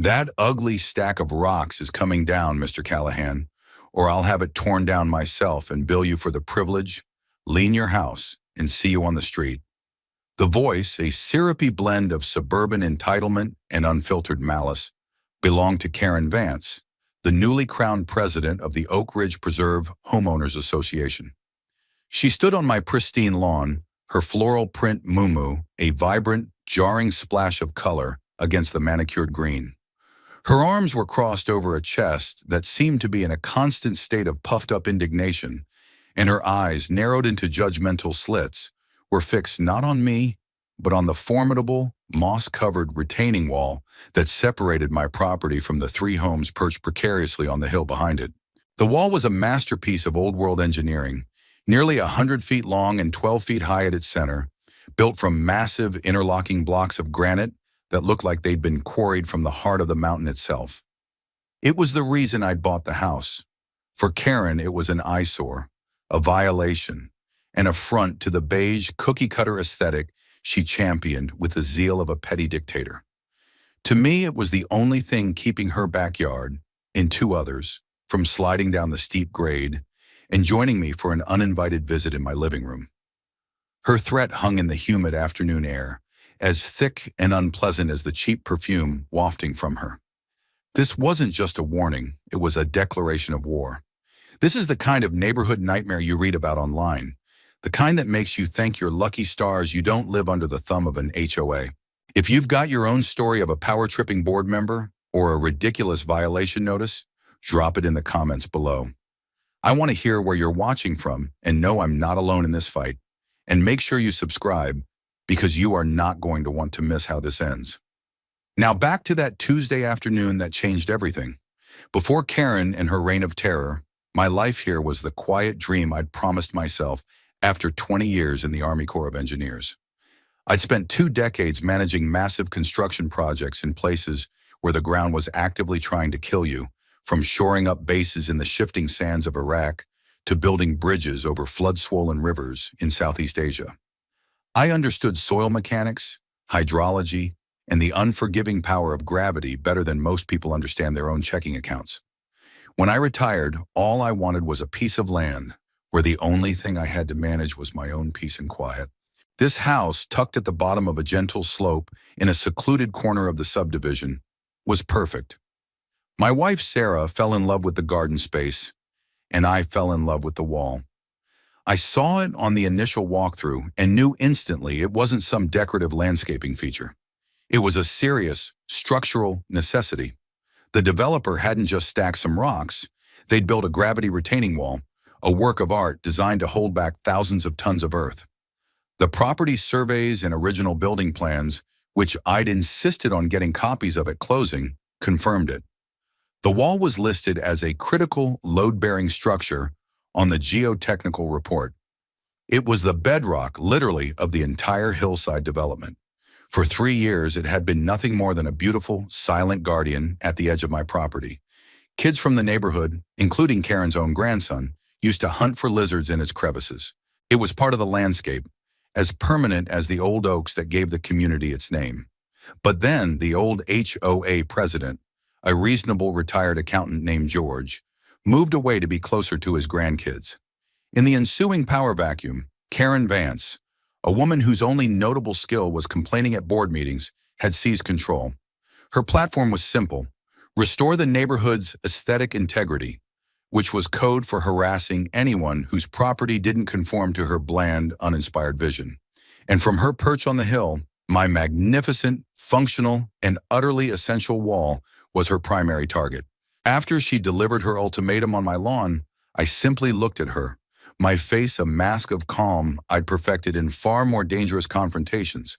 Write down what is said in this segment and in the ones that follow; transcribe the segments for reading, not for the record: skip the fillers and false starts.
That ugly stack of rocks is coming down, Mr. Callahan, or I'll have it torn down myself and bill you for the privilege, lean your house, and see you on the street. The voice, a syrupy blend of suburban entitlement and unfiltered malice, belonged to Karen Vance, the newly crowned president of the Oak Ridge Preserve Homeowners Association. She stood on my pristine lawn, her floral print muumuu, a vibrant, jarring splash of color against the manicured green. Her arms were crossed over a chest that seemed to be in a constant state of puffed-up indignation, and her eyes, narrowed into judgmental slits, were fixed not on me, but on the formidable, moss-covered retaining wall that separated my property from the three homes perched precariously on the hill behind it. The wall was a masterpiece of old-world engineering, nearly 100 feet long and 12 feet high at its center, built from massive interlocking blocks of granite that looked like they'd been quarried from the heart of the mountain itself. It was the reason I'd bought the house. For Karen, it was an eyesore, a violation, an affront to the beige, cookie-cutter aesthetic she championed with the zeal of a petty dictator. To me, it was the only thing keeping her backyard, and two others, from sliding down the steep grade and joining me for an uninvited visit in my living room. Her threat hung in the humid afternoon air, as thick and unpleasant as the cheap perfume wafting from her. This wasn't just a warning, it was a declaration of war. This is the kind of neighborhood nightmare you read about online, the kind that makes you thank your lucky stars you don't live under the thumb of an HOA. If you've got your own story of a power-tripping board member or a ridiculous violation notice, drop it in the comments below. I want to hear where you're watching from and know I'm not alone in this fight. And make sure you subscribe, because you are not going to want to miss how this ends. Now back to that Tuesday afternoon that changed everything. Before Karen and her reign of terror, my life here was the quiet dream I'd promised myself after 20 years in the Army Corps of Engineers. I'd spent 2 decades managing massive construction projects in places where the ground was actively trying to kill you, from shoring up bases in the shifting sands of Iraq to building bridges over flood-swollen rivers in Southeast Asia. I understood soil mechanics, hydrology, and the unforgiving power of gravity better than most people understand their own checking accounts. When I retired, all I wanted was a piece of land where the only thing I had to manage was my own peace and quiet. This house, tucked at the bottom of a gentle slope in a secluded corner of the subdivision, was perfect. My wife, Sarah, fell in love with the garden space, and I fell in love with the wall. I saw it on the initial walkthrough and knew instantly it wasn't some decorative landscaping feature. It was a serious, structural necessity. The developer hadn't just stacked some rocks, they'd built a gravity retaining wall, a work of art designed to hold back thousands of tons of earth. The property surveys and original building plans, which I'd insisted on getting copies of at closing, confirmed it. The wall was listed as a critical load-bearing structure on the geotechnical report. It was the bedrock, literally, of the entire hillside development. For 3 years, it had been nothing more than a beautiful, silent guardian at the edge of my property. Kids from the neighborhood, including Karen's own grandson, used to hunt for lizards in its crevices. It was part of the landscape, as permanent as the old oaks that gave the community its name. But then the old HOA president, a reasonable retired accountant named George, moved away to be closer to his grandkids. In the ensuing power vacuum, Karen Vance, a woman whose only notable skill was complaining at board meetings, had seized control. Her platform was simple: restore the neighborhood's aesthetic integrity, which was code for harassing anyone whose property didn't conform to her bland, uninspired vision. And from her perch on the hill, my magnificent, functional, and utterly essential wall was her primary target. After she delivered her ultimatum on my lawn, I simply looked at her, my face a mask of calm I'd perfected in far more dangerous confrontations.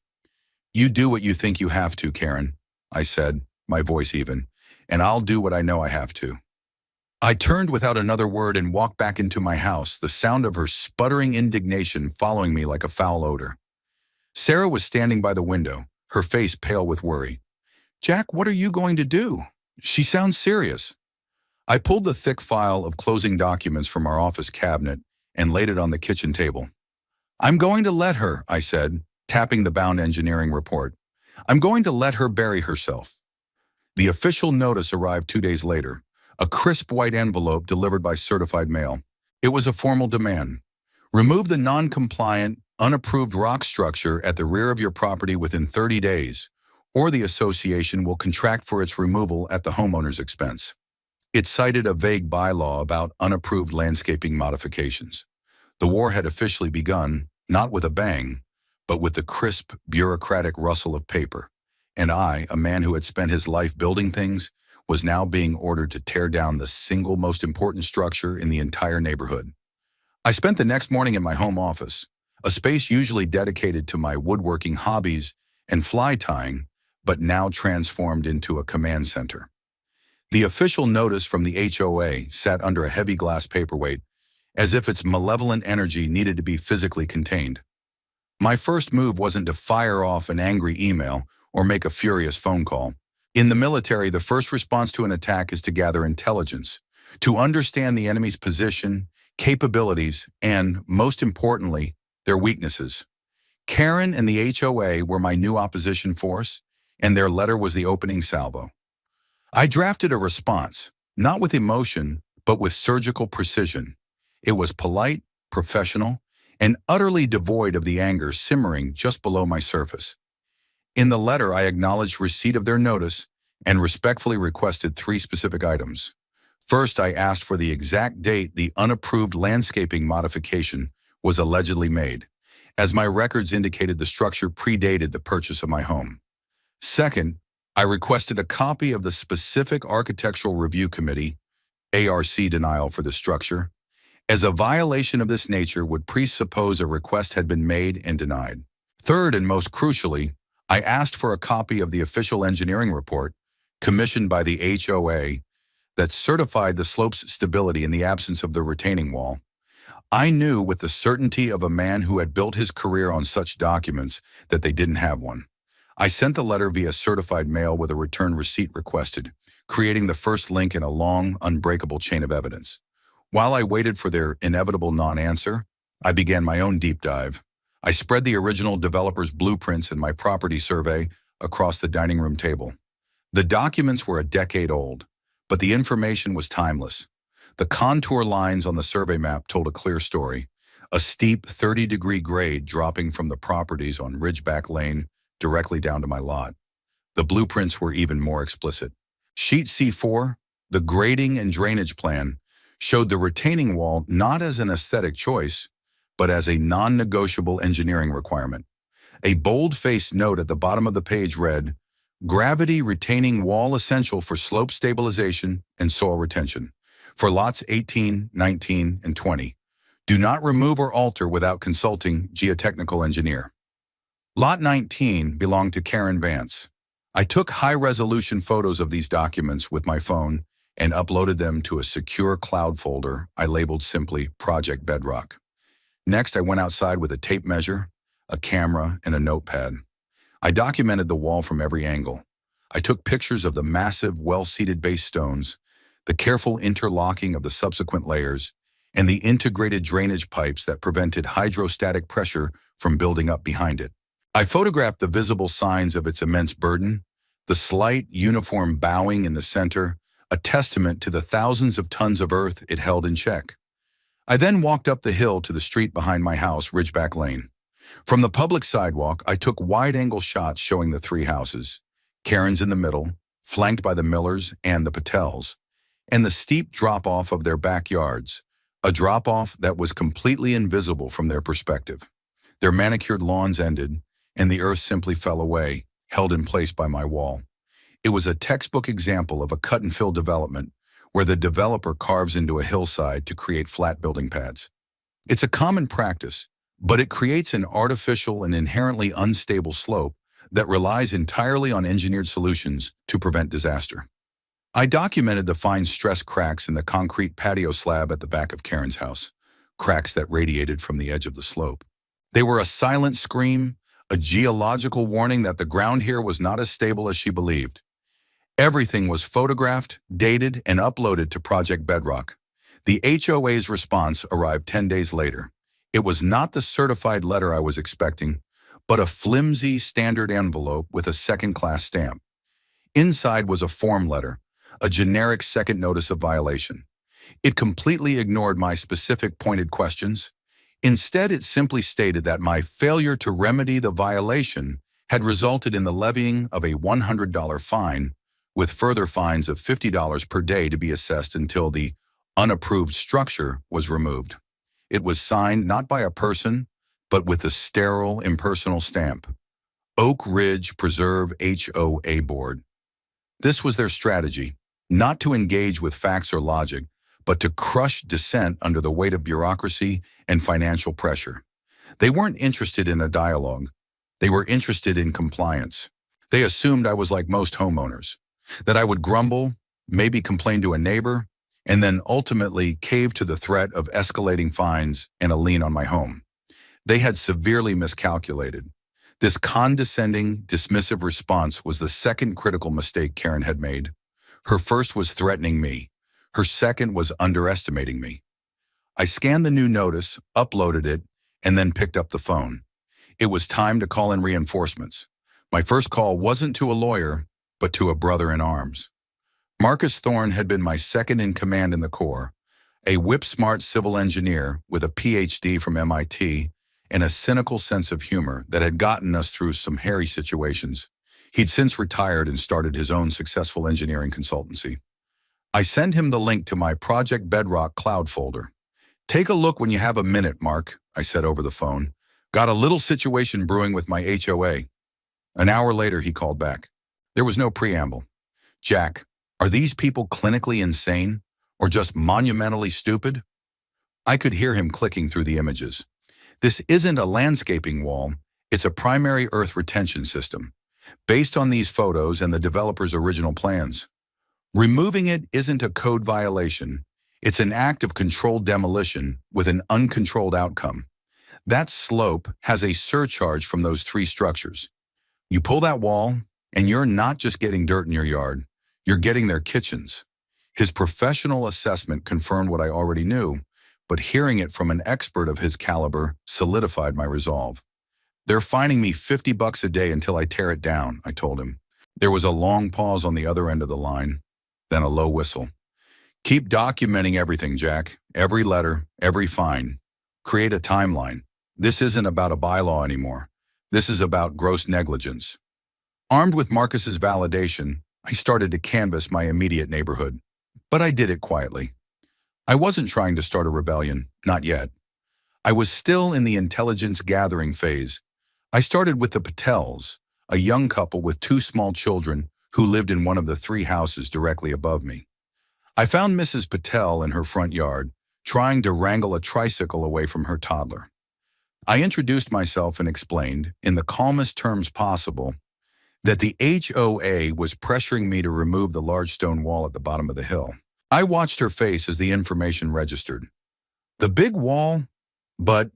"You do what you think you have to, Karen," I said, my voice even, "and I'll do what I know I have to." I turned without another word and walked back into my house, the sound of her sputtering indignation following me like a foul odor. Sarah was standing by the window, her face pale with worry. "Jack, what are you going to do? She sounds serious." I pulled the thick file of closing documents from our office cabinet and laid it on the kitchen table. "I'm going to let her," I said, tapping the bound engineering report. "I'm going to let her bury herself." The official notice arrived 2 days later, a crisp white envelope delivered by certified mail. It was a formal demand. Remove the non-compliant, unapproved rock structure at the rear of your property within 30 days, or the association will contract for its removal at the homeowner's expense. It cited a vague bylaw about unapproved landscaping modifications. The war had officially begun, not with a bang, but with the crisp, bureaucratic rustle of paper. And I, a man who had spent his life building things, was now being ordered to tear down the single most important structure in the entire neighborhood. I spent the next morning in my home office, a space usually dedicated to my woodworking hobbies and fly tying, but now transformed into a command center. The official notice from the HOA sat under a heavy glass paperweight, as if its malevolent energy needed to be physically contained. My first move wasn't to fire off an angry email or make a furious phone call. In the military, the first response to an attack is to gather intelligence, to understand the enemy's position, capabilities, and, most importantly, their weaknesses. Karen and the HOA were my new opposition force, and their letter was the opening salvo. I drafted a response, not with emotion, but with surgical precision. It was polite, professional, and utterly devoid of the anger simmering just below my surface. In the letter, I acknowledged receipt of their notice and respectfully requested 3 specific items. First, I asked for the exact date the unapproved landscaping modification was allegedly made, as my records indicated the structure predated the purchase of my home. Second, I requested a copy of the specific Architectural Review Committee (ARC) denial for the structure, as a violation of this nature would presuppose a request had been made and denied. Third, and most crucially, I asked for a copy of the official engineering report commissioned by the HOA that certified the slope's stability in the absence of the retaining wall. I knew with the certainty of a man who had built his career on such documents that they didn't have one. I sent the letter via certified mail with a return receipt requested, creating the first link in a long, unbreakable chain of evidence. While I waited for their inevitable non-answer, I began my own deep dive. I spread the original developer's blueprints and my property survey across the dining room table. The documents were a decade old, but the information was timeless. The contour lines on the survey map told a clear story, a steep 30-degree grade dropping from the properties on Ridgeback Lane directly down to my lot. The blueprints were even more explicit. Sheet C4, the grading and drainage plan, showed the retaining wall not as an aesthetic choice, but as a non-negotiable engineering requirement. A bold-faced note at the bottom of the page read, "Gravity retaining wall essential for slope stabilization and soil retention. For lots 18, 19, and 20. Do not remove or alter without consulting geotechnical engineer." Lot 19 belonged to Karen Vance. I took high-resolution photos of these documents with my phone and uploaded them to a secure cloud folder I labeled simply Project Bedrock. Next, I went outside with a tape measure, a camera, and a notepad. I documented the wall from every angle. I took pictures of the massive, well-seated base stones, the careful interlocking of the subsequent layers, and the integrated drainage pipes that prevented hydrostatic pressure from building up behind it. I photographed the visible signs of its immense burden, the slight, uniform bowing in the center, a testament to the thousands of tons of earth it held in check. I then walked up the hill to the street behind my house, Ridgeback Lane. From the public sidewalk, I took wide-angle shots showing the 3 houses, Karen's in the middle, flanked by the Millers and the Patels, and the steep drop-off of their backyards, a drop-off that was completely invisible from their perspective. Their manicured lawns ended, and the earth simply fell away, held in place by my wall. It was a textbook example of a cut-and-fill development, where the developer carves into a hillside to create flat building pads. It's a common practice, but it creates an artificial and inherently unstable slope that relies entirely on engineered solutions to prevent disaster. I documented the fine stress cracks in the concrete patio slab at the back of Karen's house, cracks that radiated from the edge of the slope. They were a silent scream, a geological warning that the ground here was not as stable as she believed. Everything was photographed, dated, and uploaded to Project Bedrock. The HOA's response arrived 10 days later. It was not the certified letter I was expecting, but a flimsy standard envelope with a second-class stamp. Inside was a form letter, a generic second notice of violation. It completely ignored my specific pointed questions. Instead, it simply stated that my failure to remedy the violation had resulted in the levying of a $100 fine, with further fines of $50 per day to be assessed until the unapproved structure was removed. It was signed not by a person, but with a sterile, impersonal stamp. Oak Ridge Preserve HOA Board. This was their strategy, not to engage with facts or logic, but to crush dissent under the weight of bureaucracy and financial pressure. They weren't interested in a dialogue. They were interested in compliance. They assumed I was like most homeowners, that I would grumble, maybe complain to a neighbor, and then ultimately cave to the threat of escalating fines and a lien on my home. They had severely miscalculated. This condescending, dismissive response was the second critical mistake Karen had made. Her first was threatening me. Her second was underestimating me. I scanned the new notice, uploaded it, and then picked up the phone. It was time to call in reinforcements. My first call wasn't to a lawyer, but to a brother in arms. Marcus Thorne had been my second in command in the Corps, a whip-smart civil engineer with a PhD from MIT and a cynical sense of humor that had gotten us through some hairy situations. He'd since retired and started his own successful engineering consultancy. I sent him the link to my Project Bedrock cloud folder. "Take a look when you have a minute, Mark," I said over the phone. "Got a little situation brewing with my HOA. An hour later, he called back. There was no preamble. "Jack, are these people clinically insane or just monumentally stupid?" I could hear him clicking through the images. "This isn't a landscaping wall, it's a primary earth retention system, based on these photos and the developer's original plans. Removing it isn't a code violation, it's an act of controlled demolition with an uncontrolled outcome. That slope has a surcharge from those three structures. You pull that wall, and you're not just getting dirt in your yard, you're getting their kitchens." His professional assessment confirmed what I already knew, but hearing it from an expert of his caliber solidified my resolve. "They're fining me $50 a day until I tear it down," I told him. There was a long pause on the other end of the line, then a low whistle. "Keep documenting everything, Jack. Every letter, every fine. Create a timeline. This isn't about a bylaw anymore. This is about gross negligence." Armed with Marcus's validation, I started to canvass my immediate neighborhood. But I did it quietly. I wasn't trying to start a rebellion, not yet. I was still in the intelligence gathering phase. I started with the Patels, a young couple with two small children who lived in one of the three houses directly above me. I found Mrs. Patel in her front yard, trying to wrangle a tricycle away from her toddler. I introduced myself and explained, in the calmest terms possible, that the HOA was pressuring me to remove the large stone wall at the bottom of the hill. I watched her face as the information registered. "The big wall? But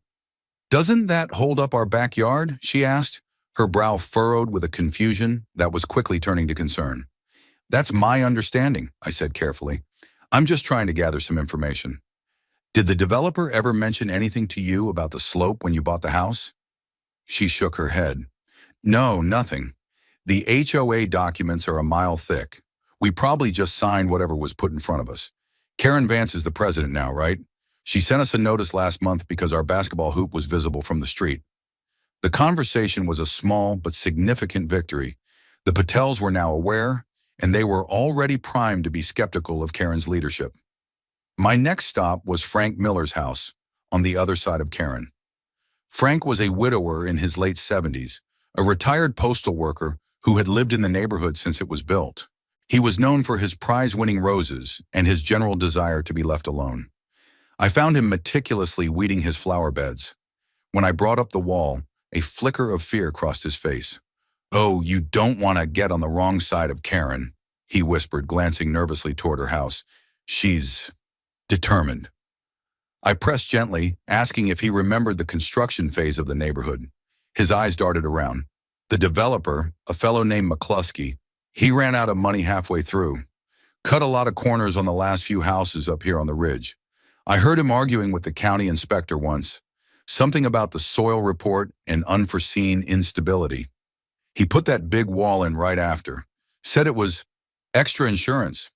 doesn't that hold up our backyard?" she asked, her brow furrowed with a confusion that was quickly turning to concern. "That's my understanding," I said carefully. "I'm just trying to gather some information. Did the developer ever mention anything to you about the slope when you bought the house?" She shook her head. "No, nothing. The HOA documents are a mile thick. We probably just signed whatever was put in front of us. Karen Vance is the president now, right? She sent us a notice last month because our basketball hoop was visible from the street." The conversation was a small but significant victory. The Patels were now aware, and they were already primed to be skeptical of Karen's leadership. My next stop was Frank Miller's house, on the other side of Karen. Frank was a widower in his late 70s, a retired postal worker who had lived in the neighborhood since it was built. He was known for his prize-winning roses and his general desire to be left alone. I found him meticulously weeding his flower beds. When I brought up the wall, a flicker of fear crossed his face. "Oh, you don't want to get on the wrong side of Karen," he whispered, glancing nervously toward her house. "She's determined." I pressed gently, asking if he remembered the construction phase of the neighborhood. His eyes darted around. The developer, a fellow named McCluskey, he ran out of money halfway through. Cut a lot of corners on the last few houses up here on the ridge. I heard him arguing with the county inspector once. Something about the soil report and unforeseen instability. He put that big wall in right after. Said it was extra insurance.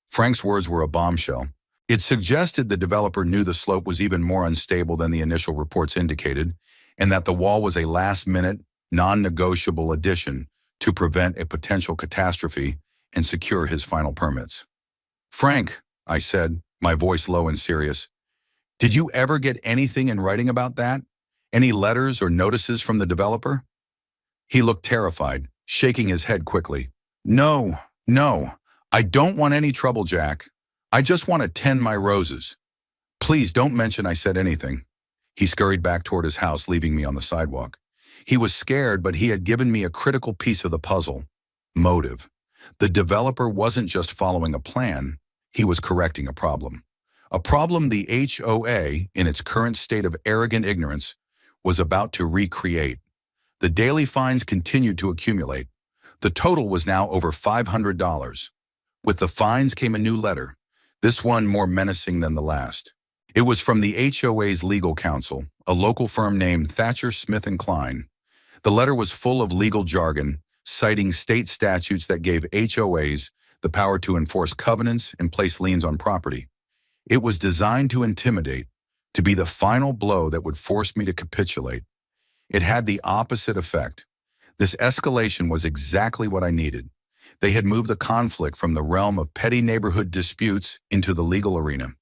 Frank's words were a bombshell. It suggested the developer knew the slope was even more unstable than the initial reports indicated, and that the wall was a last-minute, non-negotiable addition to prevent a potential catastrophe and secure his final permits. Frank, I said, my voice low and serious, did you ever get anything in writing about that? Any letters or notices from the developer? He looked terrified, shaking his head quickly. No, no, I don't want any trouble, Jack. I just want to tend my roses. Please don't mention I said anything. He scurried back toward his house, leaving me on the sidewalk. He was scared, but he had given me a critical piece of the puzzle. Motive. The developer wasn't just following a plan, he was correcting a problem. A problem the HOA, in its current state of arrogant ignorance, was about to recreate. The daily fines continued to accumulate. The total was now over $500. With the fines came a new letter, this one more menacing than the last. It was from the HOA's legal counsel, a local firm named Thatcher Smith & Kline. The letter was full of legal jargon, citing state statutes that gave HOAs the power to enforce covenants and place liens on property. It was designed to intimidate, to be the final blow that would force me to capitulate. It had the opposite effect. This escalation was exactly what I needed. They had moved the conflict from the realm of petty neighborhood disputes into the legal arena.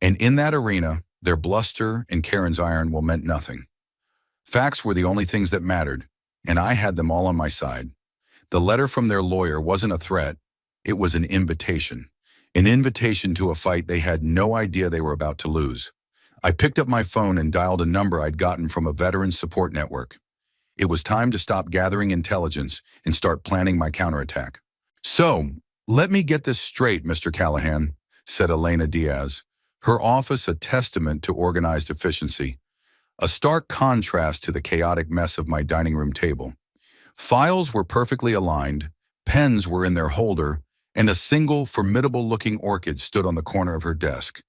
And in that arena, their bluster and Karen's iron meant nothing. Facts were the only things that mattered, and I had them all on my side. The letter from their lawyer wasn't a threat, it was an invitation. An invitation to a fight they had no idea they were about to lose. I picked up my phone and dialed a number I'd gotten from a veterans support network. It was time to stop gathering intelligence and start planning my counterattack. So, let me get this straight, Mr. Callahan, said Elena Diaz, her office a testament to organized efficiency, a stark contrast to the chaotic mess of my dining room table. Files were perfectly aligned, pens were in their holder, and a single, formidable-looking orchid stood on the corner of her desk.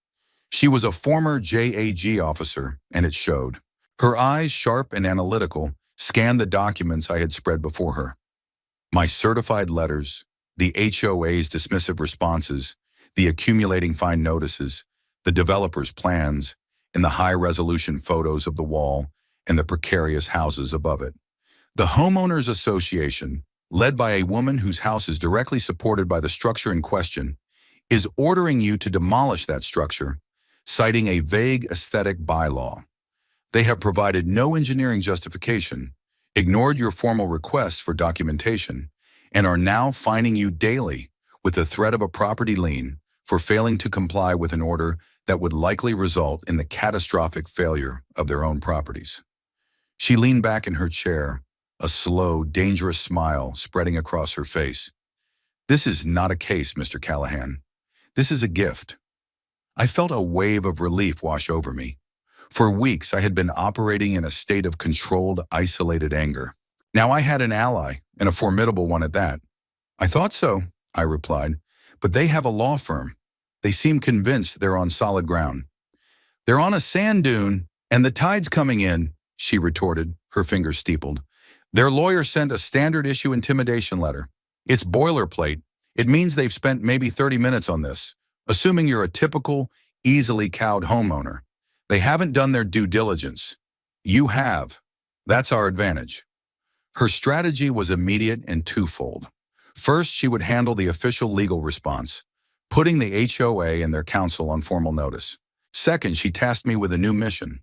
She was a former JAG officer, and it showed. Her eyes, sharp and analytical, scanned the documents I had spread before her. My certified letters, the HOA's dismissive responses, the accumulating fine notices, the developer's plans, and the high-resolution photos of the wall and the precarious houses above it. The Homeowners Association, led by a woman whose house is directly supported by the structure in question, is ordering you to demolish that structure, citing a vague aesthetic bylaw. They have provided no engineering justification, ignored your formal requests for documentation, and are now fining you daily with the threat of a property lien for failing to comply with an order that would likely result in the catastrophic failure of their own properties. She leaned back in her chair, a slow, dangerous smile spreading across her face. This is not a case, Mr. Callahan. This is a gift. I felt a wave of relief wash over me. For weeks, I had been operating in a state of controlled, isolated anger. Now I had an ally, and a formidable one at that. I thought so, I replied, but they have a law firm. They seem convinced they're on solid ground. They're on a sand dune, and the tide's coming in, she retorted, her fingers steepled. Their lawyer sent a standard-issue intimidation letter. It's boilerplate. It means they've spent maybe 30 minutes on this, assuming you're a typical, easily cowed homeowner. They haven't done their due diligence. You have. That's our advantage. Her strategy was immediate and twofold. First, she would handle the official legal response, putting the HOA and their counsel on formal notice. Second, she tasked me with a new mission,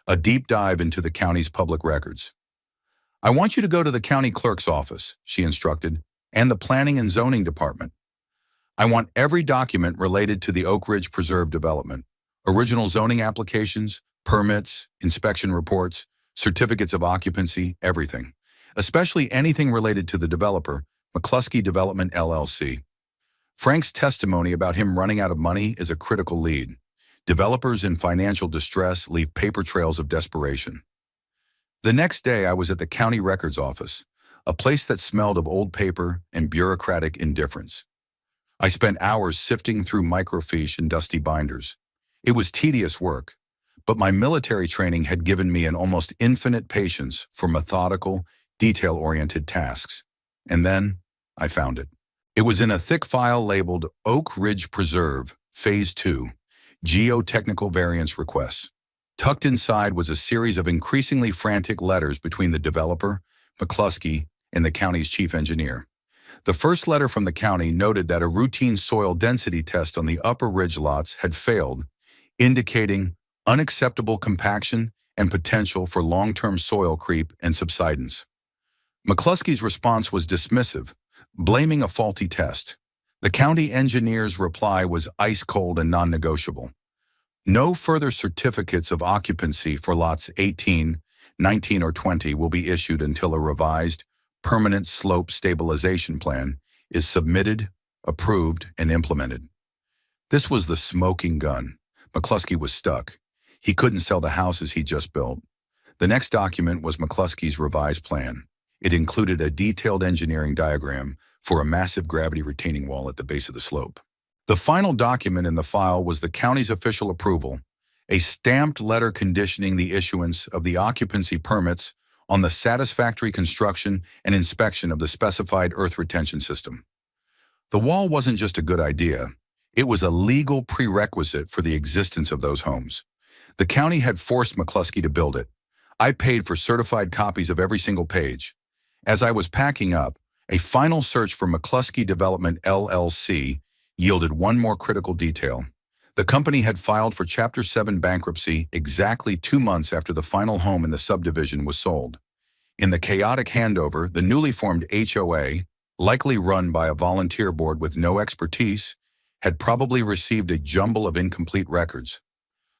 a deep dive into the county's public records. I want you to go to the county clerk's office, she instructed, and the planning and zoning department. I want every document related to the Oak Ridge Preserve development, original zoning applications, permits, inspection reports, certificates of occupancy, everything, especially anything related to the developer, McCluskey Development LLC. Frank's testimony about him running out of money is a critical lead. Developers in financial distress leave paper trails of desperation. The next day, I was at the county records office, a place that smelled of old paper and bureaucratic indifference. I spent hours sifting through microfiche and dusty binders. It was tedious work, but my military training had given me an almost infinite patience for methodical, detail-oriented tasks. And then, I found it. It was in a thick file labeled Oak Ridge Preserve, Phase 2, Geotechnical Variance Requests. Tucked inside was a series of increasingly frantic letters between the developer, McCluskey, and the county's chief engineer. The first letter from the county noted that a routine soil density test on the upper ridge lots had failed, indicating unacceptable compaction and potential for long-term soil creep and subsidence. McCluskey's response was dismissive, blaming a faulty test. The county engineer's reply was ice-cold and non-negotiable. No further certificates of occupancy for lots 18, 19, or 20 will be issued until a revised, permanent slope stabilization plan is submitted, approved, and implemented. This was the smoking gun. McCluskey was stuck. He couldn't sell the houses he just built. The next document was McCluskey's revised plan. It included a detailed engineering diagram for a massive gravity retaining wall at the base of the slope. The final document in the file was the county's official approval, a stamped letter conditioning the issuance of the occupancy permits on the satisfactory construction and inspection of the specified earth retention system. The wall wasn't just a good idea, it was a legal prerequisite for the existence of those homes. The county had forced McCluskey to build it. I paid for certified copies of every single page. As I was packing up, a final search for McCluskey Development LLC yielded one more critical detail. The company had filed for Chapter 7 bankruptcy exactly 2 months after the final home in the subdivision was sold. In the chaotic handover, the newly formed HOA, likely run by a volunteer board with no expertise, had probably received a jumble of incomplete records.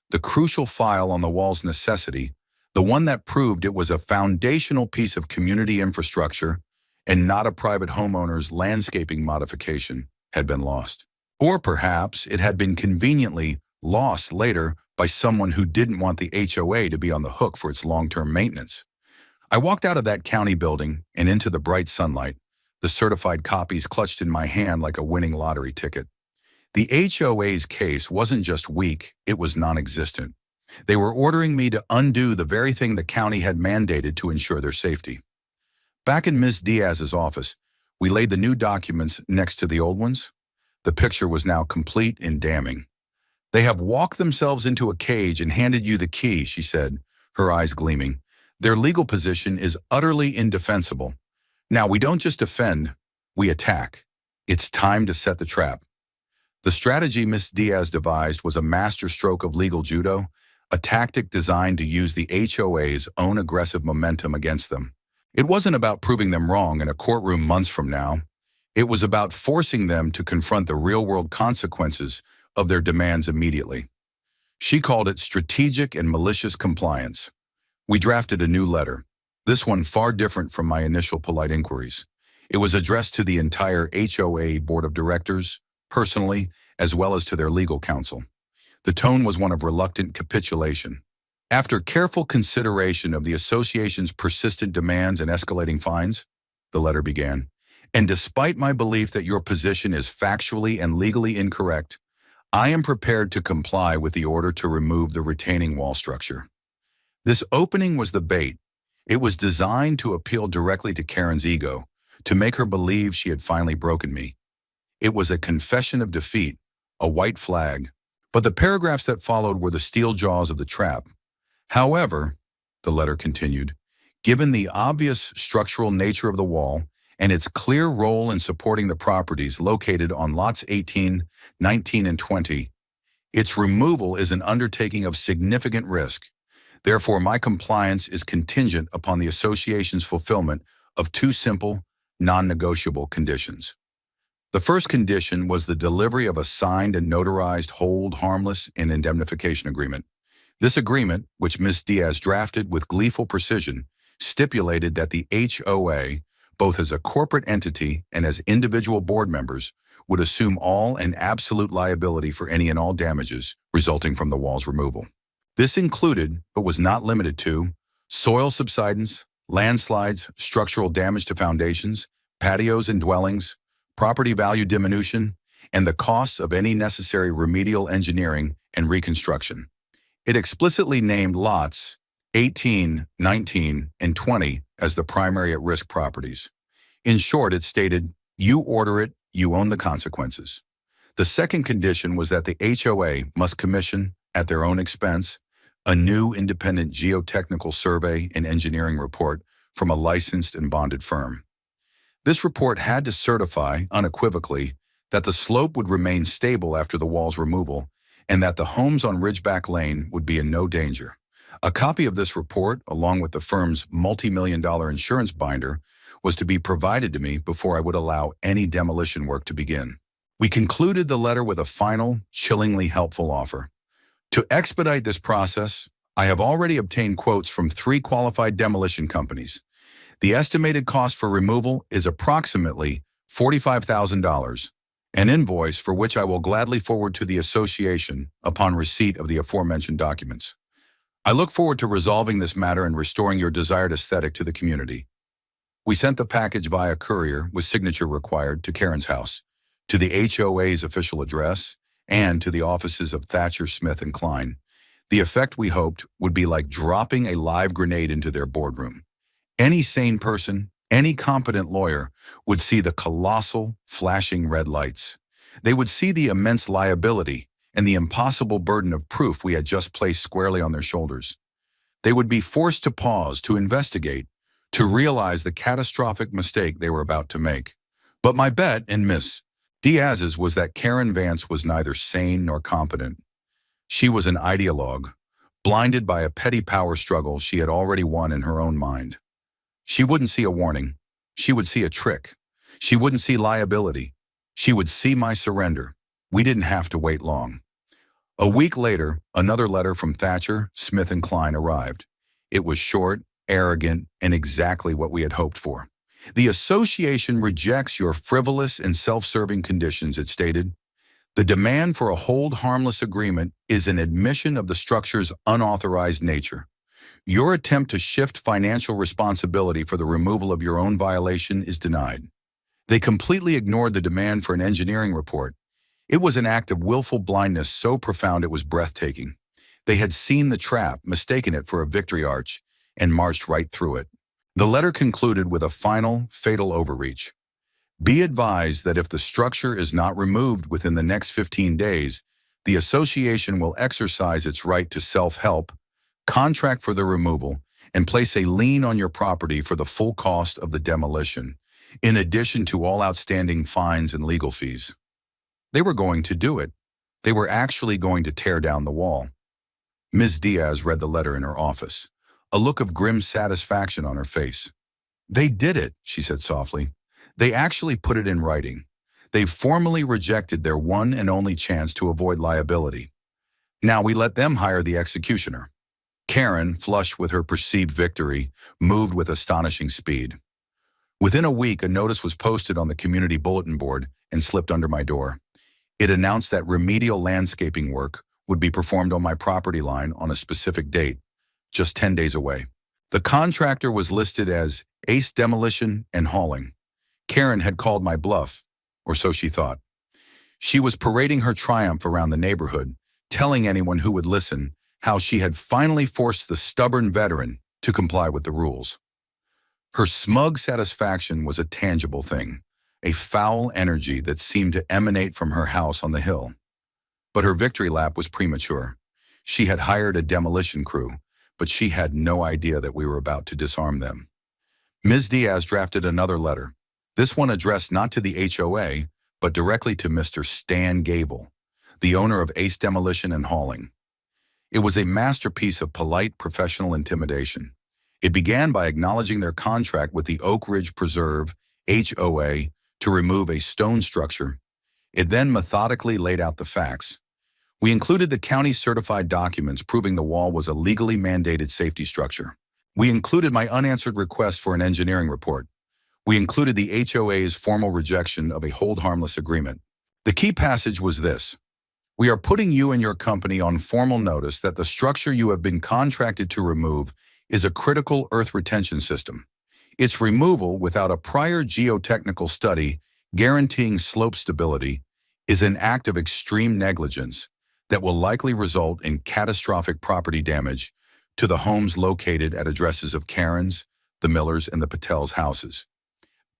The crucial file on the wall's necessity, the one that proved it was a foundational piece of community infrastructure and not a private homeowner's landscaping modification, had been lost. Or perhaps it had been conveniently lost later by someone who didn't want the HOA to be on the hook for its long-term maintenance. I walked out of that county building and into the bright sunlight, the certified copies clutched in my hand like a winning lottery ticket. The HOA's case wasn't just weak, it was non-existent. They were ordering me to undo the very thing the county had mandated to ensure their safety. Back in Ms. Diaz's office, we laid the new documents next to the old ones. The picture was now complete and damning. "They have walked themselves into a cage and handed you the key," she said, her eyes gleaming. "Their legal position is utterly indefensible. Now, we don't just defend, we attack. It's time to set the trap." The strategy Ms. Diaz devised was a masterstroke of legal judo, a tactic designed to use the HOA's own aggressive momentum against them. It wasn't about proving them wrong in a courtroom months from now. It was about forcing them to confront the real-world consequences of their demands immediately. She called it strategic and malicious compliance. We drafted a new letter, this one far different from my initial polite inquiries. It was addressed to the entire HOA board of directors, personally, as well as to their legal counsel. The tone was one of reluctant capitulation. "After careful consideration of the association's persistent demands and escalating fines," the letter began, "and despite my belief that your position is factually and legally incorrect, I am prepared to comply with the order to remove the retaining wall structure." This opening was the bait. It was designed to appeal directly to Karen's ego, to make her believe she had finally broken me. It was a confession of defeat, a white flag. But the paragraphs that followed were the steel jaws of the trap. "However," the letter continued, "given the obvious structural nature of the wall and its clear role in supporting the properties located on lots 18, 19, and 20, its removal is an undertaking of significant risk. Therefore, my compliance is contingent upon the association's fulfillment of 2 simple, non-negotiable conditions. The first condition was the delivery of a signed and notarized hold, harmless, and indemnification agreement. This agreement, which Ms. Diaz drafted with gleeful precision, stipulated that the HOA, both as a corporate entity and as individual board members, would assume all and absolute liability for any and all damages resulting from the wall's removal. This included, but was not limited to, soil subsidence, landslides, structural damage to foundations, patios and dwellings, property value diminution, and the costs of any necessary remedial engineering and reconstruction. It explicitly named lots 18, 19, and 20 as the primary at-risk properties. In short, it stated, "You order it, you own the consequences. The second condition was that the HOA must commission, at their own expense, a new independent geotechnical survey and engineering report from a licensed and bonded firm. This report had to certify, unequivocally, that the slope would remain stable after the wall's removal and that the homes on Ridgeback Lane would be in no danger. A copy of this report, along with the firm's multi-million-dollar insurance binder, was to be provided to me before I would allow any demolition work to begin. We concluded the letter with a final, chillingly helpful offer. To expedite this process, I have already obtained quotes from 3 qualified demolition companies. The estimated cost for removal is approximately $45,000, an invoice for which I will gladly forward to the association upon receipt of the aforementioned documents. I look forward to resolving this matter and restoring your desired aesthetic to the community. We sent the package via courier with signature required to Karen's house, to the HOA's official address, and to the offices of Thatcher, Smith, and Klein. The effect, we hoped, would be like dropping a live grenade into their boardroom. Any sane person, any competent lawyer, would see the colossal, flashing red lights. They would see the immense liability and the impossible burden of proof we had just placed squarely on their shoulders. They would be forced to pause, to investigate, to realize the catastrophic mistake they were about to make. But my bet in Miss Diaz's was that Karen Vance was neither sane nor competent. She was an ideologue, blinded by a petty power struggle she had already won in her own mind. She wouldn't see a warning. She would see a trick. She wouldn't see liability. She would see my surrender. We didn't have to wait long. A week later, another letter from Thatcher, Smith, and Klein arrived. It was short, arrogant, and exactly what we had hoped for. The association rejects your frivolous and self-serving conditions, it stated. The demand for a hold harmless agreement is an admission of the structure's unauthorized nature. Your attempt to shift financial responsibility for the removal of your own violation is denied. They completely ignored the demand for an engineering report. It was an act of willful blindness so profound it was breathtaking. They had seen the trap, mistaken it for a victory arch, and marched right through it. The letter concluded with a final, fatal overreach. Be advised that if the structure is not removed within the next 15 days, the association will exercise its right to self-help, contract for the removal, and place a lien on your property for the full cost of the demolition, in addition to all outstanding fines and legal fees. They were going to do it. They were actually going to tear down the wall. Ms. Diaz read the letter in her office, a look of grim satisfaction on her face. They did it, she said softly. They actually put it in writing. They formally rejected their one and only chance to avoid liability. Now we let them hire the executioner. Karen, flushed with her perceived victory, moved with astonishing speed. Within a week, a notice was posted on the community bulletin board and slipped under my door. It announced that remedial landscaping work would be performed on my property line on a specific date, just 10 days away. The contractor was listed as Ace Demolition and Hauling. Karen had called my bluff, or so she thought. She was parading her triumph around the neighborhood, telling anyone who would listen how she had finally forced the stubborn veteran to comply with the rules. Her smug satisfaction was a tangible thing, a foul energy that seemed to emanate from her house on the hill. But her victory lap was premature. She had hired a demolition crew, but she had no idea that we were about to disarm them. Ms. Diaz drafted another letter, this one addressed not to the HOA, but directly to Mr. Stan Gable, the owner of Ace Demolition and Hauling. It was a masterpiece of polite, professional intimidation. It began by acknowledging their contract with the Oak Ridge Preserve, HOA, to remove a stone structure. It then methodically laid out the facts. We included the county-certified documents proving the wall was a legally mandated safety structure. We included my unanswered request for an engineering report. We included the HOA's formal rejection of a hold harmless agreement. The key passage was this: we are putting you and your company on formal notice that the structure you have been contracted to remove is a critical earth retention system. Its removal without a prior geotechnical study guaranteeing slope stability is an act of extreme negligence that will likely result in catastrophic property damage to the homes located at addresses of Karen's, the Millers, and the Patels' houses.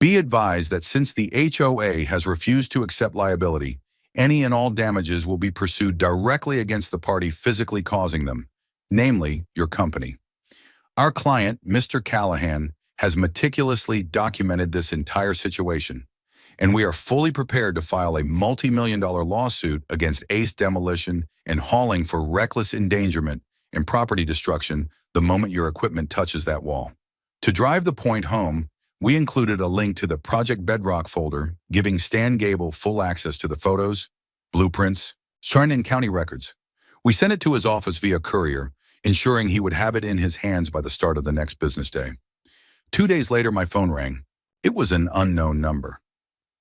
Be advised that since the HOA has refused to accept liability, any and all damages will be pursued directly against the party physically causing them, namely your company. Our client, Mr. Callahan, has meticulously documented this entire situation, and we are fully prepared to file a multi-million-dollar lawsuit against Ace Demolition and Hauling for reckless endangerment and property destruction the moment your equipment touches that wall. To drive the point home, we included a link to the Project Bedrock folder, giving Stan Gable full access to the photos, blueprints, and county records. We sent it to his office via courier, ensuring he would have it in his hands by the start of the next business day. 2 days later, my phone rang. It was an unknown number.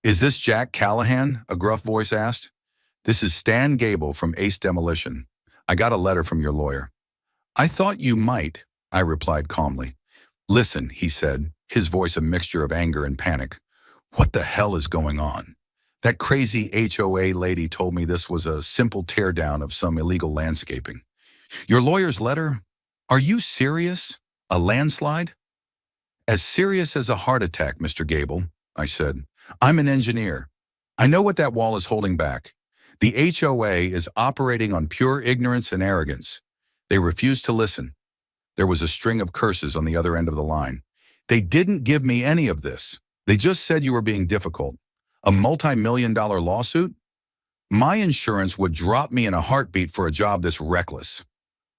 "Is this Jack Callahan?" a gruff voice asked. "This is Stan Gable from Ace Demolition. I got a letter from your lawyer." "I thought you might," I replied calmly. "Listen," he said, his voice a mixture of anger and panic. "What the hell is going on? That crazy HOA lady told me this was a simple teardown of some illegal landscaping. Your lawyer's letter? Are you serious? A landslide?" "As serious as a heart attack, Mr. Gable," I said. "I'm an engineer. I know what that wall is holding back. The HOA is operating on pure ignorance and arrogance. They refuse to listen." There was a string of curses on the other end of the line. "They didn't give me any of this. They just said you were being difficult. A multi-million-dollar lawsuit? My insurance would drop me in a heartbeat for a job this reckless.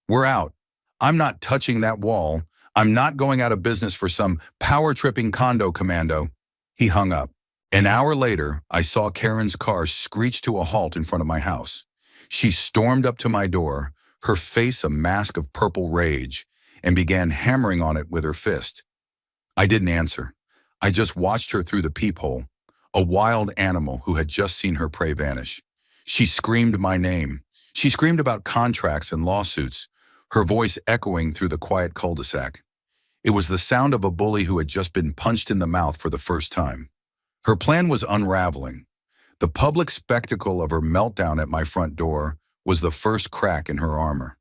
We're out. I'm not touching that wall. I'm not going out of business for some power-tripping condo commando." He hung up. An hour later, I saw Karen's car screech to a halt in front of my house. She stormed up to my door, her face a mask of purple rage, and began hammering on it with her fist. I didn't answer. I just watched her through the peephole, a wild animal who had just seen her prey vanish. She screamed my name. She screamed about contracts and lawsuits, her voice echoing through the quiet cul-de-sac. It was the sound of a bully who had just been punched in the mouth for the first time. Her plan was unraveling. The public spectacle of her meltdown at my front door was the first crack in her armor.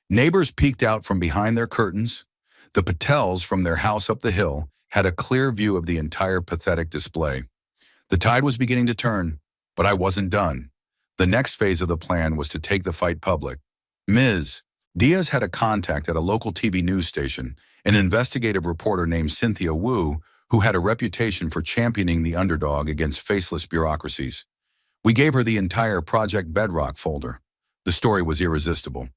Neighbors peeked out from behind their curtains. The Patels from their house up the hill had a clear view of the entire pathetic display. The tide was beginning to turn, but I wasn't done. The next phase of the plan was to take the fight public. Ms. Diaz had a contact at a local TV news station, an investigative reporter named Cynthia Wu, who had a reputation for championing the underdog against faceless bureaucracies. We gave her the entire Project Bedrock folder. The story was irresistible.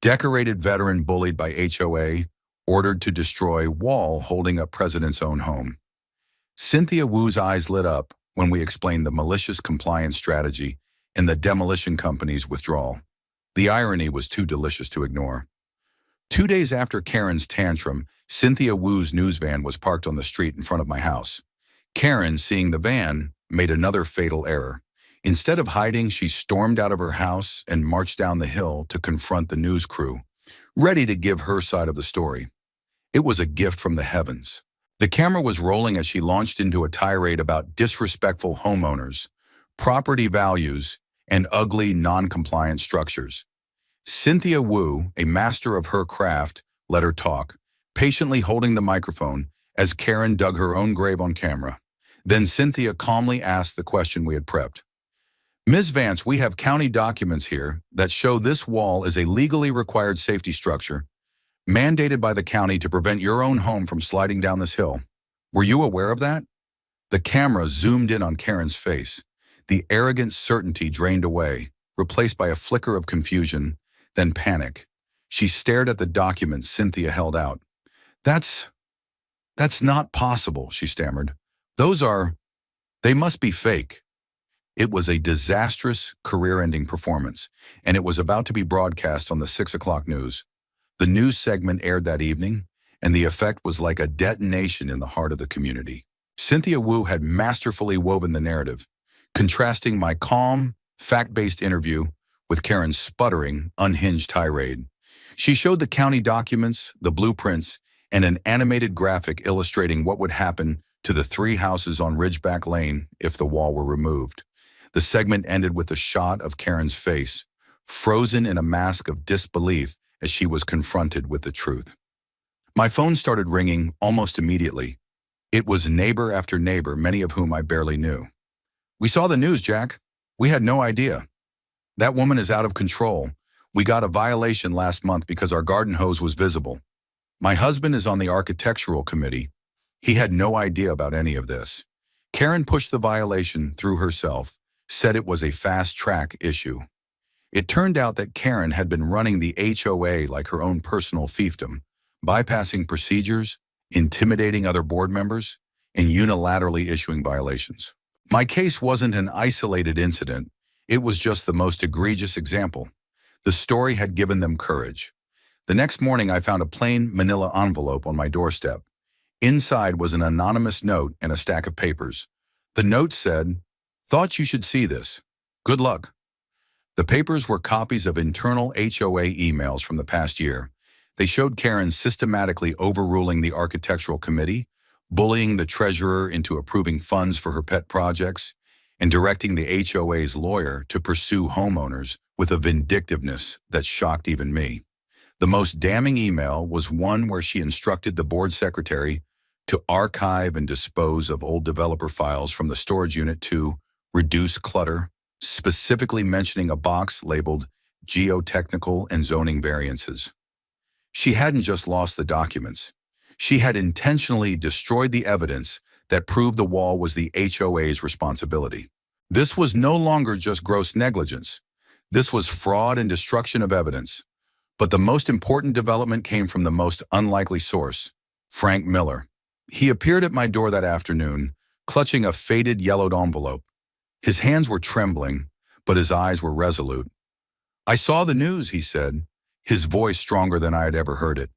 Decorated veteran bullied by HOA, ordered to destroy wall holding up president's own home. Cynthia Wu's eyes lit up when we explained the malicious compliance strategy and the demolition company's withdrawal. The irony was too delicious to ignore. 2 days after Karen's tantrum, Cynthia Wu's news van was parked on the street in front of my house. Karen, seeing the van, made another fatal error. Instead of hiding, she stormed out of her house and marched down the hill to confront the news crew, ready to give her side of the story. It was a gift from the heavens. The camera was rolling as she launched into a tirade about disrespectful homeowners, property values, and ugly, non-compliant structures. Cynthia Wu, a master of her craft, let her talk, patiently holding the microphone as Karen dug her own grave on camera. Then Cynthia calmly asked the question we had prepped. "Ms. Vance, we have county documents here that show this wall is a legally required safety structure, mandated by the county to prevent your own home from sliding down this hill. Were you aware of that?" The camera zoomed in on Karen's face. The arrogant certainty drained away, replaced by a flicker of confusion, then panic. She stared at the documents Cynthia held out. That's not possible," she stammered. They must be fake." It was a disastrous, career-ending performance, and it was about to be broadcast on the 6 o'clock news. The news segment aired that evening, and the effect was like a detonation in the heart of the community. Cynthia Wu had masterfully woven the narrative, contrasting my calm, fact-based interview with Karen's sputtering, unhinged tirade. She showed the county documents, the blueprints, and an animated graphic illustrating what would happen to the 3 houses on Ridgeback Lane if the wall were removed. The segment ended with a shot of Karen's face, frozen in a mask of disbelief as she was confronted with the truth. My phone started ringing almost immediately. It was neighbor after neighbor, many of whom I barely knew. "We saw the news, Jack. We had no idea. That woman is out of control. We got a violation last month because our garden hose was visible. My husband is on the architectural committee. He had no idea about any of this." Karen pushed the violation through herself, said it was a fast-track issue. It turned out that Karen had been running the HOA like her own personal fiefdom, bypassing procedures, intimidating other board members, and unilaterally issuing violations. My case wasn't an isolated incident. It was just the most egregious example. The story had given them courage. The next morning, I found a plain manila envelope on my doorstep. Inside was an anonymous note and a stack of papers. The note said, "Thought you should see this. Good luck." The papers were copies of internal HOA emails from the past year. They showed Karen systematically overruling the architectural committee, bullying the treasurer into approving funds for her pet projects, and directing the HOA's lawyer to pursue homeowners with a vindictiveness that shocked even me. The most damning email was one where she instructed the board secretary to archive and dispose of old developer files from the storage unit to reduce clutter, specifically mentioning a box labeled geotechnical and zoning variances. She hadn't just lost the documents. She had intentionally destroyed the evidence that proved the wall was the HOA's responsibility. This was no longer just gross negligence. This was fraud and destruction of evidence. But the most important development came from the most unlikely source, Frank Miller. He appeared at my door that afternoon, clutching a faded yellowed envelope. His hands were trembling, but his eyes were resolute. "I saw the news," he said, his voice stronger than I had ever heard it.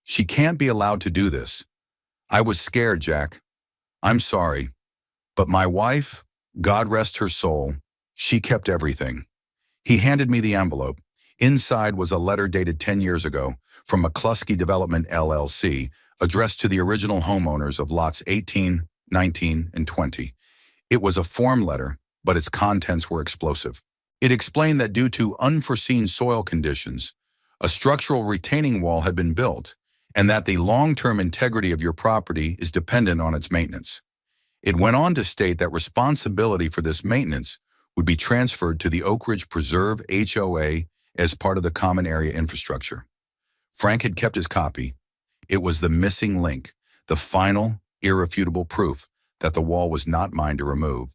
"She can't be allowed to do this. I was scared, Jack. I'm sorry. But my wife, God rest her soul, she kept everything." He handed me the envelope. Inside was a letter dated 10 years ago from McCluskey Development LLC, addressed to the original homeowners of lots 18, 19, and 20. It was a form letter, but its contents were explosive. It explained that due to unforeseen soil conditions, a structural retaining wall had been built, and that the long-term integrity of your property is dependent on its maintenance. It went on to state that responsibility for this maintenance would be transferred to the Oak Ridge Preserve HOA as part of the common area infrastructure. Frank had kept his copy. It was the missing link, the final, irrefutable proof that the wall was not mine to remove,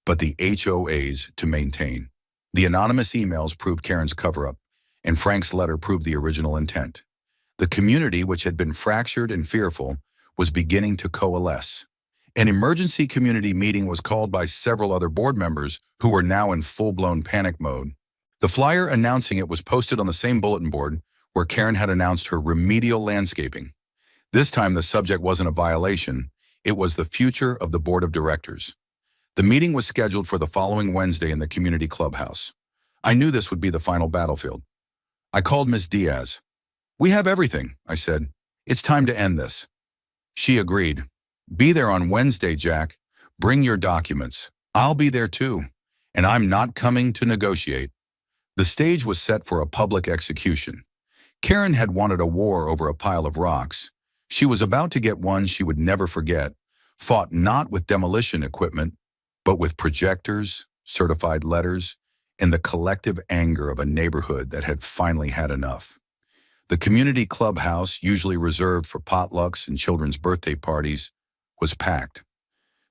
but the HOA's to maintain. The anonymous emails proved Karen's cover-up, and Frank's letter proved the original intent. The community, which had been fractured and fearful, was beginning to coalesce. An emergency community meeting was called by several other board members who were now in full-blown panic mode. The flyer announcing it was posted on the same bulletin board where Karen had announced her remedial landscaping. This time the subject wasn't a violation, it was the future of the board of directors. The meeting was scheduled for the following Wednesday in the community clubhouse. I knew this would be the final battlefield. I called Ms. Diaz. "We have everything," I said. "It's time to end this." She agreed. "Be there on Wednesday, Jack. Bring your documents. I'll be there too. And I'm not coming to negotiate." The stage was set for a public execution. Karen had wanted a war over a pile of rocks. She was about to get one she would never forget, fought not with demolition equipment, but with projectors, certified letters, and the collective anger of a neighborhood that had finally had enough. The community clubhouse, usually reserved for potlucks and children's birthday parties, was packed.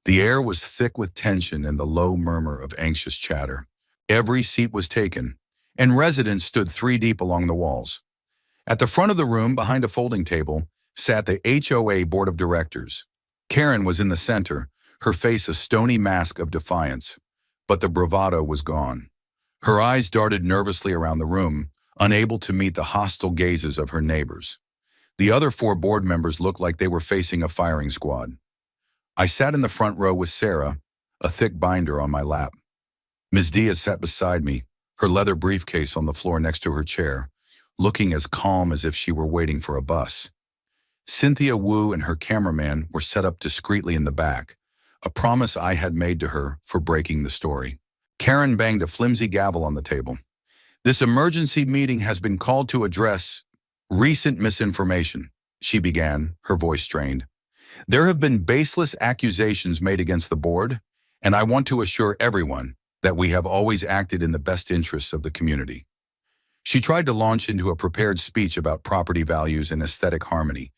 The air was thick with tension and the low murmur of anxious chatter. Every seat was taken, and residents stood 3 deep along the walls. At the front of the room, behind a folding table, sat the HOA board of directors. Karen was in the center, her face a stony mask of defiance, but the bravado was gone. Her eyes darted nervously around the room, unable to meet the hostile gazes of her neighbors. The other 4 board members looked like they were facing a firing squad. I sat in the front row with Sarah, a thick binder on my lap. Ms. Diaz sat beside me, her leather briefcase on the floor next to her chair, looking as calm as if she were waiting for a bus. Cynthia Wu and her cameraman were set up discreetly in the back, a promise I had made to her for breaking the story. Karen banged a flimsy gavel on the table. "This emergency meeting has been called to address recent misinformation," she began, her voice strained. There have been baseless accusations made against the board, and I want to assure everyone that we have always acted in the best interests of the community. She tried to launch into a prepared speech about property values and aesthetic harmony,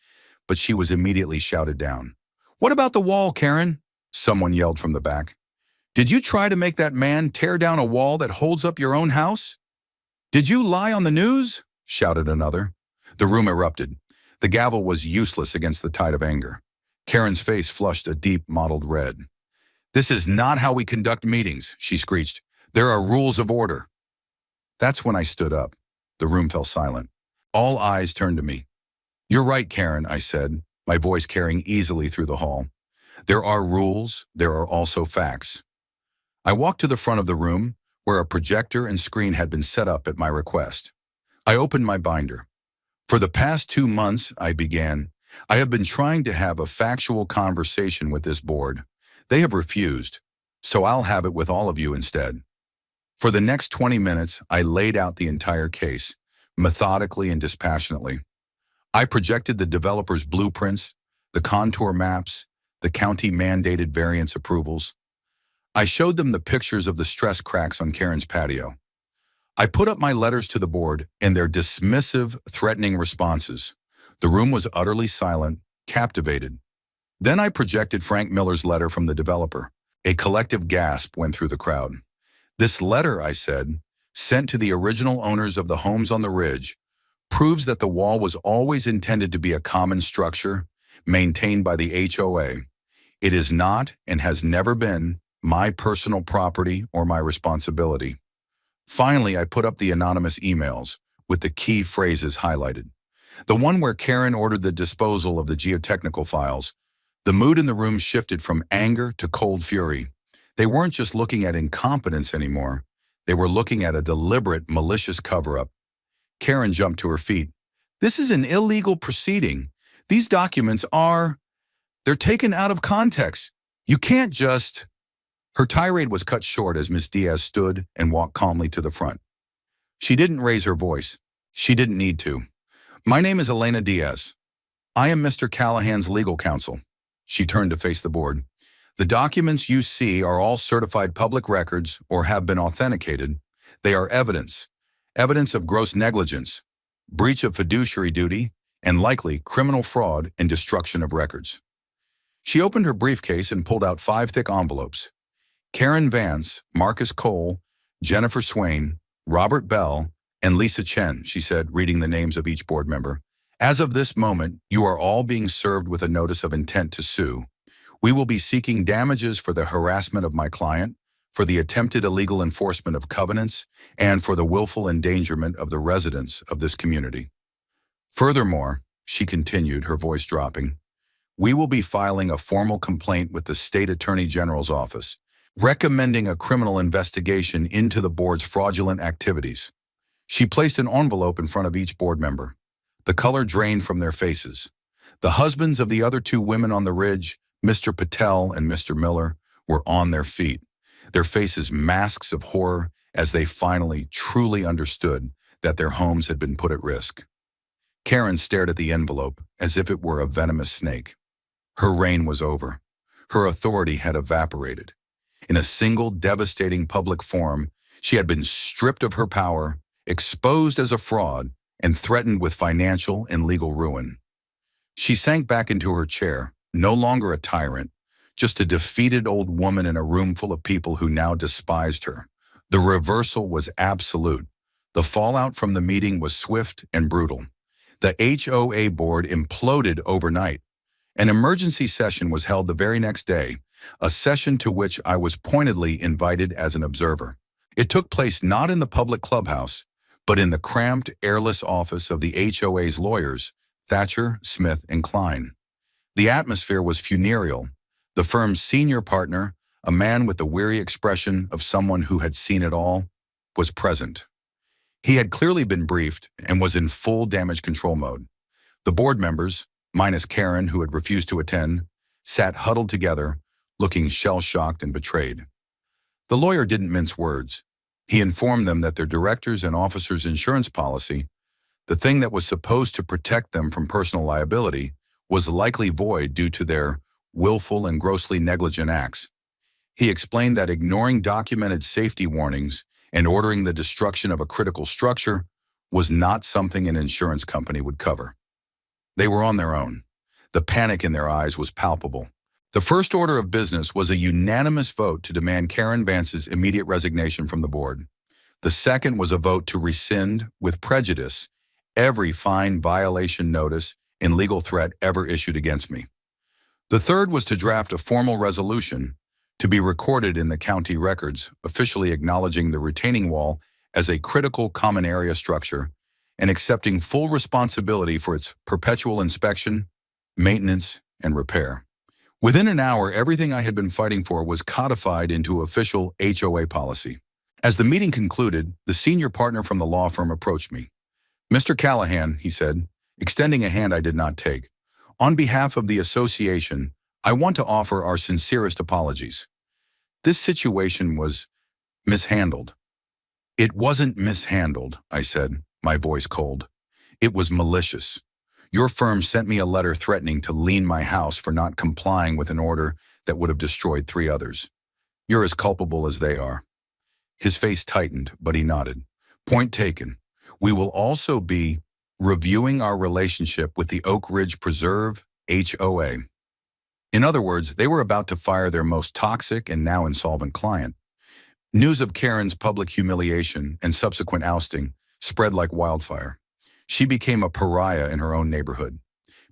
but she was immediately shouted down. "What about the wall, Karen?" Someone yelled from the back. "Did you try to make that man tear down a wall that holds up your own house? Did you lie on the news?" shouted another. The room erupted. The gavel was useless against the tide of anger. Karen's face flushed a deep mottled red. "This is not how we conduct meetings," she screeched. "There are rules of order." That's when I stood up. The room fell silent. All eyes turned to me. "You're right, Karen," I said, my voice carrying easily through the hall. "There are rules, there are also facts." I walked to the front of the room, where a projector and screen had been set up at my request. I opened my binder. "For the past 2 months," I began, "I have been trying to have a factual conversation with this board. They have refused, so I'll have it with all of you instead." For the next 20 minutes, I laid out the entire case, methodically and dispassionately. I projected the developer's blueprints, the contour maps, the county-mandated variance approvals. I showed them the pictures of the stress cracks on Karen's patio. I put up my letters to the board and their dismissive, threatening responses. The room was utterly silent, captivated. Then I projected Frank Miller's letter from the developer. A collective gasp went through the crowd. "This letter," I said, "sent to the original owners of the homes on the ridge, proves that the wall was always intended to be a common structure, maintained by the HOA. It is not, and has never been, my personal property or my responsibility." Finally, I put up the anonymous emails, with the key phrases highlighted. The one where Karen ordered the disposal of the geotechnical files. The mood in the room shifted from anger to cold fury. They weren't just looking at incompetence anymore. They were looking at a deliberate, malicious cover-up. Karen jumped to her feet. "This is an illegal proceeding. These documents they're taken out of context. You can't just..." Her tirade was cut short as Miss Diaz stood and walked calmly to the front. She didn't raise her voice. She didn't need to. "My name is Elena Diaz. I am Mr. Callahan's legal counsel." She turned to face the board. "The documents you see are all certified public records or have been authenticated. They are evidence of gross negligence, breach of fiduciary duty, and likely criminal fraud and destruction of records." She opened her briefcase and pulled out 5 thick envelopes. "Karen Vance, Marcus Cole, Jennifer Swain, Robert Bell, and Lisa Chen," she said, reading the names of each board member. "As of this moment, you are all being served with a notice of intent to sue. We will be seeking damages for the harassment of my client, for the attempted illegal enforcement of covenants, and for the willful endangerment of the residents of this community. Furthermore," she continued, her voice dropping, "we will be filing a formal complaint with the State Attorney General's office, recommending a criminal investigation into the board's fraudulent activities." She placed an envelope in front of each board member. The color drained from their faces. The husbands of the other 2 women on the ridge, Mr. Patel and Mr. Miller, were on their feet, their faces masks of horror as they finally truly understood that their homes had been put at risk. Karen stared at the envelope as if it were a venomous snake. Her reign was over. Her authority had evaporated. In a single devastating public forum, she had been stripped of her power, exposed as a fraud, and threatened with financial and legal ruin. She sank back into her chair, no longer a tyrant, just a defeated old woman in a room full of people who now despised her. The reversal was absolute. The fallout from the meeting was swift and brutal. The HOA board imploded overnight. An emergency session was held the very next day, a session to which I was pointedly invited as an observer. It took place not in the public clubhouse, but in the cramped, airless office of the HOA's lawyers, Thatcher, Smith, and Klein. The atmosphere was funereal. The firm's senior partner, a man with the weary expression of someone who had seen it all, was present. He had clearly been briefed and was in full damage control mode. The board members, minus Karen, who had refused to attend, sat huddled together, looking shell-shocked and betrayed. The lawyer didn't mince words. He informed them that their directors' and officers' insurance policy, the thing that was supposed to protect them from personal liability, was likely void due to their willful and grossly negligent acts. He explained that ignoring documented safety warnings and ordering the destruction of a critical structure was not something an insurance company would cover. They were on their own. The panic in their eyes was palpable. The first order of business was a unanimous vote to demand Karen Vance's immediate resignation from the board. The second was a vote to rescind, with prejudice, every fine, violation notice and legal threat ever issued against me. The third was to draft a formal resolution to be recorded in the county records, officially acknowledging the retaining wall as a critical common area structure and accepting full responsibility for its perpetual inspection, maintenance, and repair. Within an hour, everything I had been fighting for was codified into official HOA policy. As the meeting concluded, the senior partner from the law firm approached me. "Mr. Callahan," he said, extending a hand I did not take, "on behalf of the association, I want to offer our sincerest apologies. This situation was mishandled." "It wasn't mishandled," I said, my voice cold. "It was malicious. Your firm sent me a letter threatening to lien my house for not complying with an order that would have destroyed 3 others. You're as culpable as they are." His face tightened, but he nodded. "Point taken. We will also be reviewing our relationship with the Oak Ridge Preserve HOA. In other words, they were about to fire their most toxic and now insolvent client. News of Karen's public humiliation and subsequent ousting spread like wildfire. She became a pariah in her own neighborhood.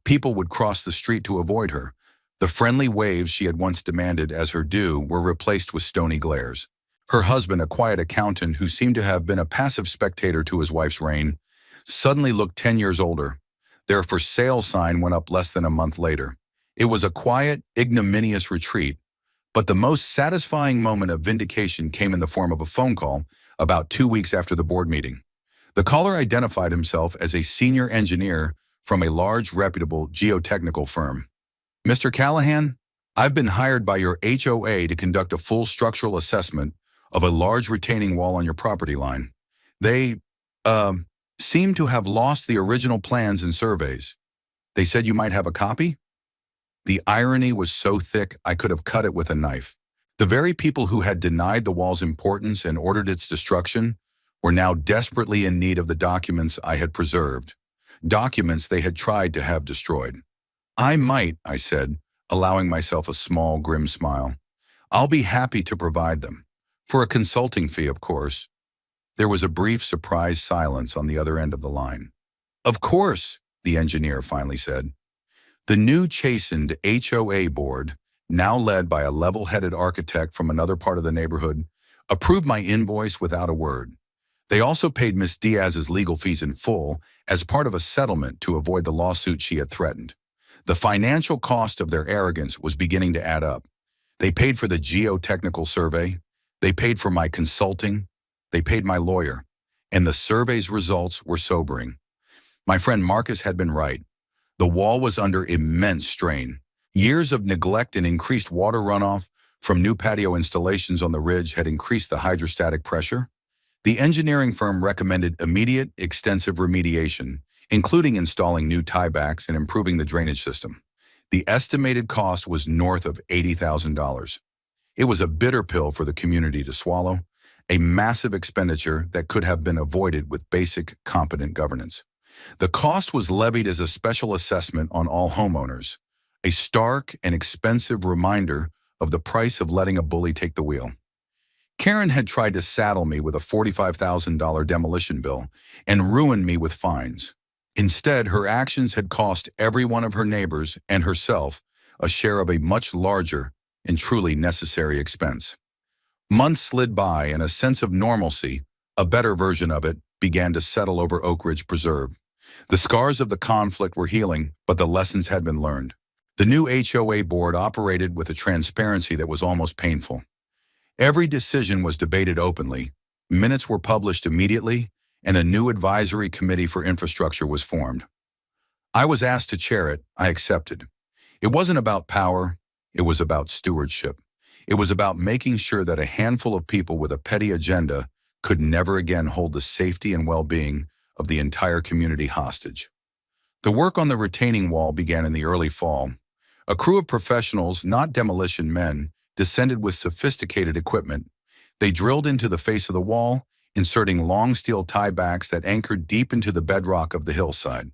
People would cross the street to avoid her. The friendly waves she had once demanded as her due were replaced with stony glares. Her husband, a quiet accountant who seemed to have been a passive spectator to his wife's reign, suddenly looked 10 years older. Their for sale sign went up less than a month later. It was a quiet, ignominious retreat, but the most satisfying moment of vindication came in the form of a phone call about 2 weeks after the board meeting. The caller identified himself as a senior engineer from a large, reputable geotechnical firm. "Mr. Callahan, I've been hired by your HOA to conduct a full structural assessment of a large retaining wall on your property line. They, seem to have lost the original plans and surveys. They said you might have a copy?" The irony was so thick I could have cut it with a knife. The very people who had denied the wall's importance and ordered its destruction were now desperately in need of the documents I had preserved, documents they had tried to have destroyed. "I might," I said, allowing myself a small, grim smile. "I'll be happy to provide them. For a consulting fee, of course." There was a brief, surprised silence on the other end of the line. "Of course," the engineer finally said. The new chastened HOA board, now led by a level-headed architect from another part of the neighborhood, approved my invoice without a word. They also paid Miss Diaz's legal fees in full as part of a settlement to avoid the lawsuit she had threatened. The financial cost of their arrogance was beginning to add up. They paid for the geotechnical survey, they paid for my consulting, they paid my lawyer, and the survey's results were sobering. My friend Marcus had been right. The wall was under immense strain. Years of neglect and increased water runoff from new patio installations on the ridge had increased the hydrostatic pressure. The engineering firm recommended immediate, extensive remediation, including installing new tiebacks and improving the drainage system. The estimated cost was north of $80,000. It was a bitter pill for the community to swallow, a massive expenditure that could have been avoided with basic, competent governance. The cost was levied as a special assessment on all homeowners, a stark and expensive reminder of the price of letting a bully take the wheel. Karen had tried to saddle me with a $45,000 demolition bill and ruin me with fines. Instead, her actions had cost every one of her neighbors and herself a share of a much larger and truly necessary expense. Months slid by and a sense of normalcy, a better version of it, began to settle over Oak Ridge Preserve. The scars of the conflict were healing, but the lessons had been learned. The new HOA board operated with a transparency that was almost painful. Every decision was debated openly, minutes were published immediately, and a new advisory committee for infrastructure was formed. I was asked to chair it. I accepted. It wasn't about power, it was about stewardship. It was about making sure that a handful of people with a petty agenda could never again hold the safety and well-being of the entire community hostage. The work on the retaining wall began in the early fall. A crew of professionals, not demolition men, descended with sophisticated equipment. They drilled into the face of the wall, inserting long steel tiebacks that anchored deep into the bedrock of the hillside.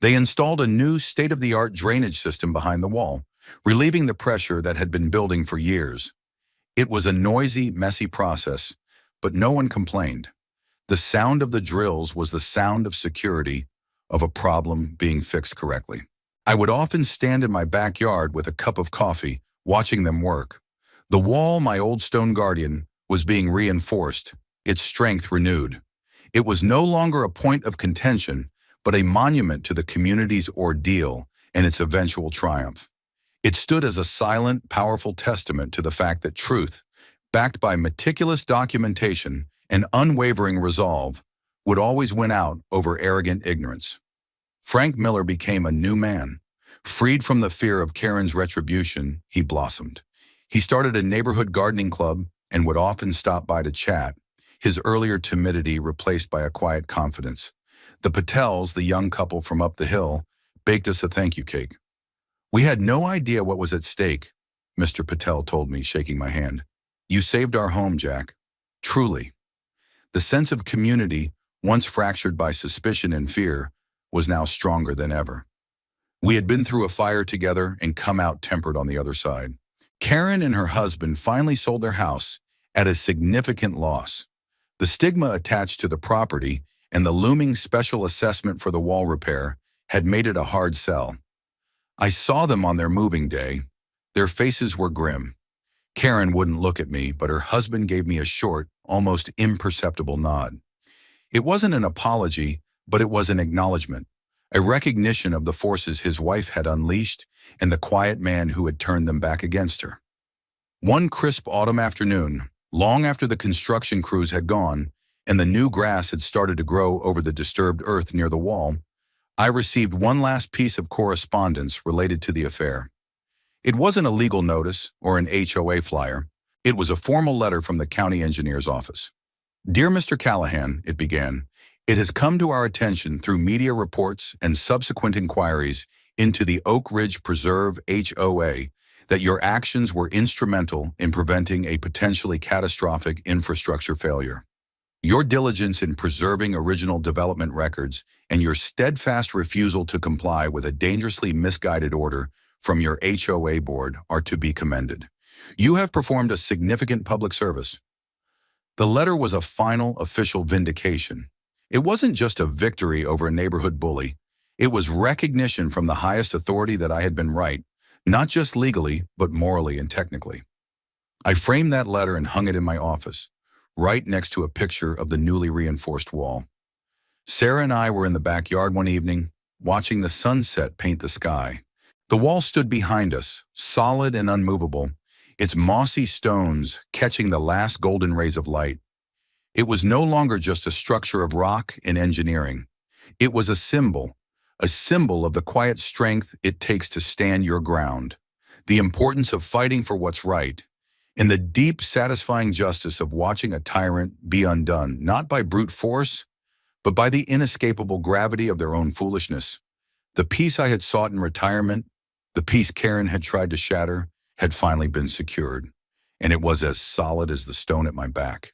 They installed a new state-of-the-art drainage system behind the wall, relieving the pressure that had been building for years. It was a noisy, messy process, but no one complained. The sound of the drills was the sound of security, of a problem being fixed correctly. I would often stand in my backyard with a cup of coffee, watching them work. The wall, my old stone guardian, was being reinforced, its strength renewed. It was no longer a point of contention, but a monument to the community's ordeal and its eventual triumph. It stood as a silent, powerful testament to the fact that truth, backed by meticulous documentation and unwavering resolve, would always win out over arrogant ignorance. Frank Miller became a new man. Freed from the fear of Karen's retribution, he blossomed. He started a neighborhood gardening club and would often stop by to chat, his earlier timidity replaced by a quiet confidence. The Patels, the young couple from up the hill, baked us a thank you cake. "We had no idea what was at stake," Mr. Patel told me, shaking my hand. "You saved our home, Jack." Truly. The sense of community, once fractured by suspicion and fear, was now stronger than ever. We had been through a fire together and come out tempered on the other side. Karen and her husband finally sold their house at a significant loss. The stigma attached to the property and the looming special assessment for the wall repair had made it a hard sell. I saw them on their moving day. Their faces were grim. Karen wouldn't look at me, but her husband gave me a short, almost imperceptible nod. It wasn't an apology, but it was an acknowledgement, a recognition of the forces his wife had unleashed and the quiet man who had turned them back against her. One crisp autumn afternoon, long after the construction crews had gone and the new grass had started to grow over the disturbed earth near the wall, I received one last piece of correspondence related to the affair. It wasn't a legal notice or an HOA flyer. It was a formal letter from the county engineer's office. "Dear Mr. Callahan," it began, "it has come to our attention through media reports and subsequent inquiries into the Oak Ridge Preserve HOA that your actions were instrumental in preventing a potentially catastrophic infrastructure failure. Your diligence in preserving original development records and your steadfast refusal to comply with a dangerously misguided order from your HOA board are to be commended. You have performed a significant public service." The letter was a final official vindication. It wasn't just a victory over a neighborhood bully. It was recognition from the highest authority that I had been right, not just legally, but morally and technically. I framed that letter and hung it in my office, right next to a picture of the newly reinforced wall. Sarah and I were in the backyard one evening, watching the sunset paint the sky. The wall stood behind us, solid and unmovable, its mossy stones catching the last golden rays of light. It was no longer just a structure of rock and engineering. It was a symbol of the quiet strength it takes to stand your ground, the importance of fighting for what's right, and the deep, satisfying justice of watching a tyrant be undone, not by brute force, but by the inescapable gravity of their own foolishness. The peace I had sought in retirement, the peace Karen had tried to shatter, had finally been secured, and it was as solid as the stone at my back.